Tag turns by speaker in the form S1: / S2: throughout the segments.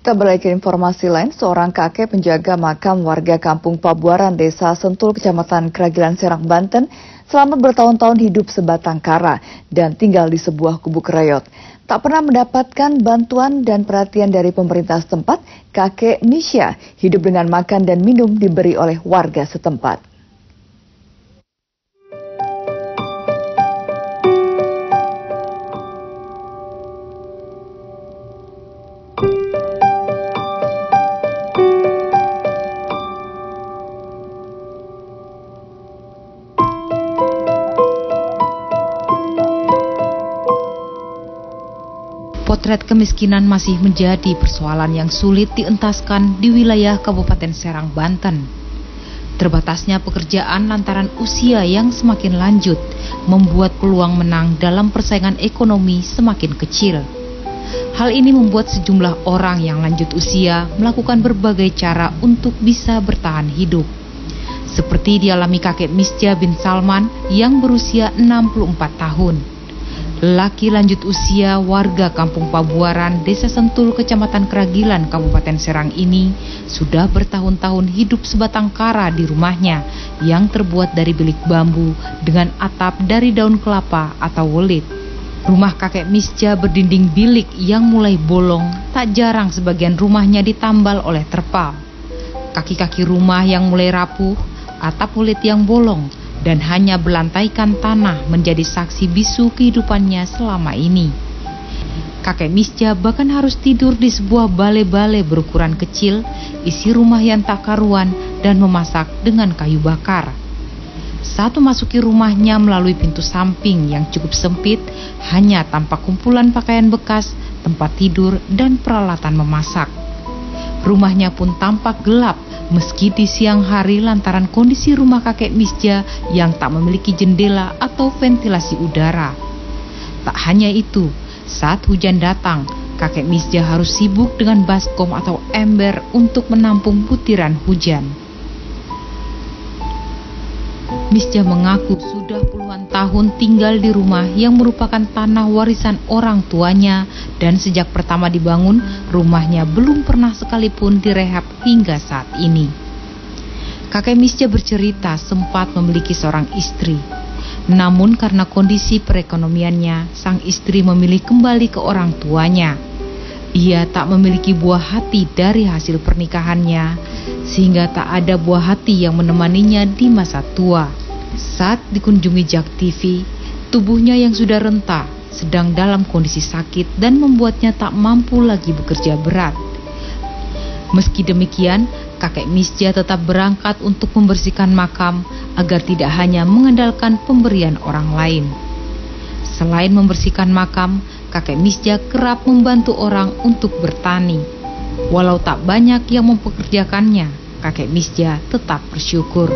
S1: Kita beralih ke informasi lain, seorang kakek penjaga makam warga kampung Pabuaran, Desa Sentul, Kecamatan Kragilan, Serang, Banten, selama bertahun-tahun hidup sebatang kara dan tinggal di sebuah gubuk reot. Tak pernah mendapatkan bantuan dan perhatian dari pemerintah setempat, kakek Misya hidup dengan makan dan minum diberi oleh warga setempat.
S2: Potret kemiskinan masih menjadi persoalan yang sulit dientaskan di wilayah Kabupaten Serang, Banten. Terbatasnya pekerjaan lantaran usia yang semakin lanjut membuat peluang menang dalam persaingan ekonomi semakin kecil. Hal ini membuat sejumlah orang yang lanjut usia melakukan berbagai cara untuk bisa bertahan hidup. Seperti dialami kakek Misja bin Salman yang berusia 64 tahun. Lelaki lanjut usia warga kampung Pabuaran, Desa Sentul, Kecamatan Kragilan, Kabupaten Serang ini sudah bertahun-tahun hidup sebatang kara di rumahnya yang terbuat dari bilik bambu dengan atap dari daun kelapa atau welit. Rumah kakek Misja berdinding bilik yang mulai bolong, tak jarang sebagian rumahnya ditambal oleh terpal. Kaki-kaki rumah yang mulai rapuh, atap welit yang bolong, dan hanya berlantaikan tanah menjadi saksi bisu kehidupannya selama ini. Kakek Misja bahkan harus tidur di sebuah bale-bale berukuran kecil, isi rumah yang tak karuan dan memasak dengan kayu bakar. Saat memasuki rumahnya melalui pintu samping yang cukup sempit, hanya tampak kumpulan pakaian bekas, tempat tidur, dan peralatan memasak. Rumahnya pun tampak gelap meski di siang hari lantaran kondisi rumah kakek Misja yang tak memiliki jendela atau ventilasi udara. Tak hanya itu, saat hujan datang, kakek Misja harus sibuk dengan baskom atau ember untuk menampung butiran hujan. Misja mengaku sudah puluhan tahun tinggal di rumah yang merupakan tanah warisan orang tuanya dan sejak pertama dibangun, rumahnya belum pernah sekalipun direhab hingga saat ini. Kakek Misja bercerita sempat memiliki seorang istri. Namun karena kondisi perekonomiannya, sang istri memilih kembali ke orang tuanya. Ia tak memiliki buah hati dari hasil pernikahannya, sehingga tak ada buah hati yang menemaninya di masa tua. Saat dikunjungi JAK TV, tubuhnya yang sudah renta sedang dalam kondisi sakit dan membuatnya tak mampu lagi bekerja berat. Meski demikian, kakek Misja tetap berangkat untuk membersihkan makam agar tidak hanya mengandalkan pemberian orang lain. Selain membersihkan makam, kakek Misja kerap membantu orang untuk bertani. Walau tak banyak yang mempekerjakannya, kakek Misja tetap bersyukur.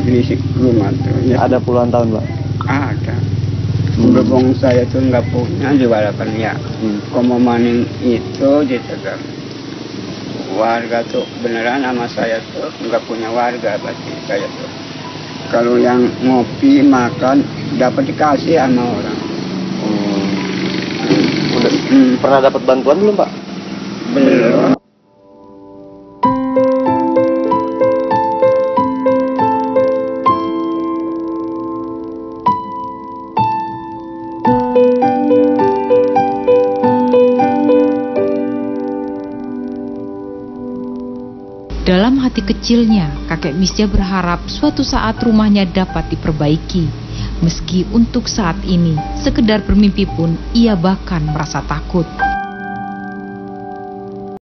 S3: Berisik rumah tuh ya.
S4: Ada puluhan tahun, Pak?
S3: Ada. Berhubung saya tuh nggak punya juga kan ya. Kalau maning itu gitu kan. Warga tuh beneran sama saya tuh nggak punya warga berarti saya tuh. Kalau yang ngopi makan dapat dikasih sama orang.
S4: Udah pernah dapat bantuan belum, Pak?
S3: Belum.
S2: Dalam hati kecilnya, kakek Misja berharap suatu saat rumahnya dapat diperbaiki. Meski untuk saat ini, sekedar bermimpi pun ia bahkan merasa takut.